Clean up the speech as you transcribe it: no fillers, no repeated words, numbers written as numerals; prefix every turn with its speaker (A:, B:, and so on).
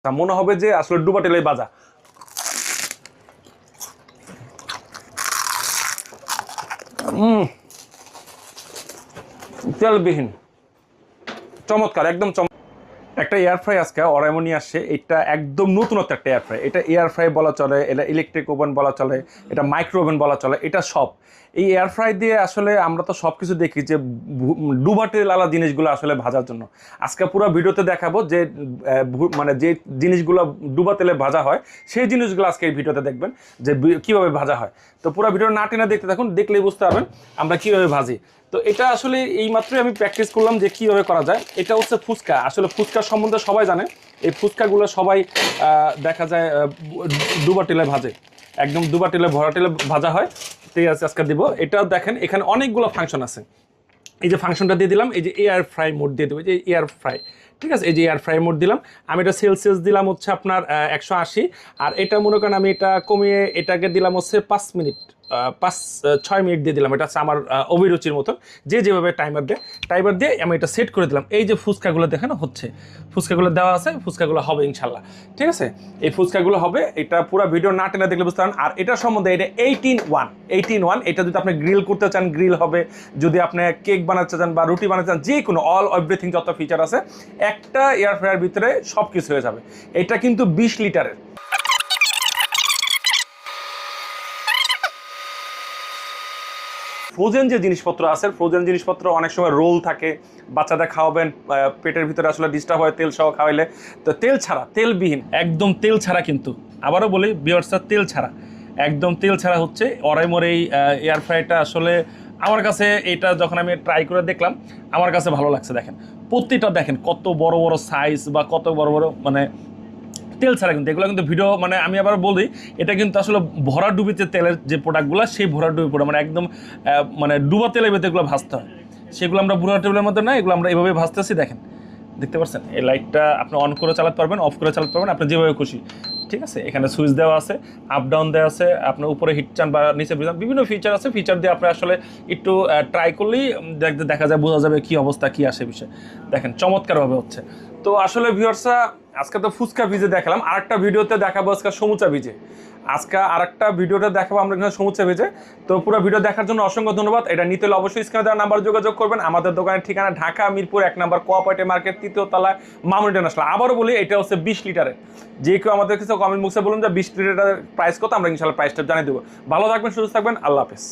A: মনে হবে যে আসলে ডুবা তেলে ভাজা। তেলবিহীন, চমৎকার, একদম একটা এয়ার ফ্রাই আজকে অরাইমো নিয়ে আসছে। এটা একদম নতুনত্ব একটা এয়ার ফ্রাই। এটা এয়ার ফ্রাই বলা চলে, এটা ইলেকট্রিক ওভেন বলা চলে, এটা মাইক্রো ওভেন বলা চলে, এটা সব। এই এয়ার ফ্রাই দিয়ে আসলে আমরা তো সব কিছু দেখি যে ডুবা তেলালা জিনিসগুলো আসলে ভাজার জন্য। আজকে পুরো ভিডিওতে দেখাবো যে মানে যে জিনিসগুলো ডুবা তেলে ভাজা হয় সেই জিনিসগুলো আজকে এই ভিডিওতে দেখবেন যে কীভাবে ভাজা হয়। তো পুরো ভিডিও না টেনে দেখতে থাকুন, দেখলেই বুঝতে পারবেন আমরা কীভাবে ভাজি। তো এটা আসলে এইমাত্রই আমি প্র্যাকটিস করলাম যে কীভাবে করা যায়। এটা হচ্ছে ফুচকা। আসলে ফুচকার সম্বন্ধে সবাই জানে, এই ফুচকাগুলো সবাই দেখা যায় ডুবা তেলে ভাজে, একদম ডুবা তেলে ভরা তেলে ভাজা হয়। ঠিক আছে, আজকে দিব। এটাও দেখেন এখানে অনেকগুলো ফাংশন আছে। এই যে ফাংশনটা দিয়ে দিলাম, এই যে এয়ার ফ্রাই মোড দিয়ে দেবো, এই যে এয়ার ফ্রাই, ঠিক আছে, এই যে এয়ার ফ্রাই মোড দিলাম। আমি এটা সেলসিয়াস দিলাম হচ্ছে আপনার 180, আর এটা মনে করেন আমি এটা কমিয়ে এটাকে দিলাম হচ্ছে 5 মিনিট, 5-6 মিনিট দিয়ে দিলাম। এটা হচ্ছে আমার অভিরুচির মতন, যে যেভাবে টাইমার দিয়ে আমি এটা সেট করে দিলাম। এই যে ফুচকাগুলো দেখেন হচ্ছে, ফুচকাগুলো দেওয়া আছে, ফুচকাগুলো হবে ইনশাল্লাহ। ঠিক আছে, এই ফুচকাগুলো হবে। এটা পুরো ভিডিও না টেনে দেখলে বুঝতে পারেন। আর এটার সম্বন্ধে এটা 18-1, এটা যদি আপনি গ্রিল করতে চান গ্রিল হবে, যদি আপনি কেক বানাতে চান বা রুটি বানাতে চান, যে কোনো অল এভরিথিং যত ফিচার আছে একটা এয়ার ফ্রায়ার ভিতরে সব কিছু হয়ে যাবে। এটা কিন্তু 20 লিটারের। ফ্রোজেন যে জিনিসপত্র আছে, ফ্রোজেন জিনিসপত্র অনেক সময় রোল থাকে, বাচ্চাদের খাওয়াবেন, পেটের ভিতরে আসলে ডিস্টার্ব হয় তেল সহ খাওয়াইলে। তো তেল ছাড়া, তেলবিহীন, একদম তেল ছাড়া, কিন্তু আবারও বলি ভিউয়ার্সরা, তেল ছাড়া, একদম তেল ছাড়া হচ্ছে অরাইমোর এই এয়ার ফ্রাইটা। আসলে আমার কাছে এটা যখন আমি ট্রাই করে দেখলাম, আমার কাছে ভালো লাগছে। দেখেন প্রতিটা, দেখেন কত বড় বড় সাইজ বা কত বড় বড়, মানে তেল ছাড়া। কিন্তু এগুলো কিন্তু ভিডিও, মানে আমি আবার বলি, এটা কিন্তু আসলে ভরা ডুবিতে তেলের যে প্রোডাক্টগুলো, সেই ভরা ডুবি প্রোডাক্ট, মানে একদম মানে ডুবা তেলের ভিতরে এগুলো ভাজতে হয়। সেগুলো আমরা ভরা টেবিলের মধ্যে না, এগুলো আমরা এইভাবে ভাজতেছি। দেখেন, দেখতে পাচ্ছেন এই লাইটটা আপনি অন করে চালাতে পারবেন, অফ করে চালাতে পারবেন, আপনি যেভাবে খুশি। ঠিক আছে, এখানে সুইচ দেওয়া আছে, আপ ডাউন দেওয়া আছে, আপনার উপরে হিট চান বা নিচে চান, বিভিন্ন ফিচার আছে। ফিচার দিয়ে আপনি আসলে একটু ট্রাই করলেই দেখা যায়, বোঝা যাবে কী অবস্থা, কী আসে বিষয়। দেখেন চমৎকারভাবে হচ্ছে। তো আসলে ভিউয়ার্সরা, আজকে তো ফুচকা ভিজে দেখালাম, আরেকটা ভিডিওতে দেখাবো আজকে সমুচা ভিজে। আজকে আরেকটা ভিডিওতে দেখাবো আমরা এখানে সমুচা ভিজে। তো পুরো ভিডিও দেখার জন্য অসংখ্য ধন্যবাদ। এটা নিতে হলে অবশ্যই স্ক্রিনে দেওয়া নাম্বার যোগাযোগ করবেন। আমাদের দোকানের ঠিকানা ঢাকা মিরপুর 1 নম্বর কোঅপারেটিভ মার্কেট, 3য় তলায়, মামুন ইন্টারন্যাশনাল। আবারও বলি, এটা হচ্ছে 20 লিটারের। যে কেউ আমাদের কাছে কমেন্ট বক্সে বলুন যে 20 লিটারের প্রাইস কত, আমরা ইনশাল্লাহ প্রাইসটা জানিয়ে দেবো। ভালো থাকবেন, সুস্থ থাকবেন, আল্লাহ হাফেজ।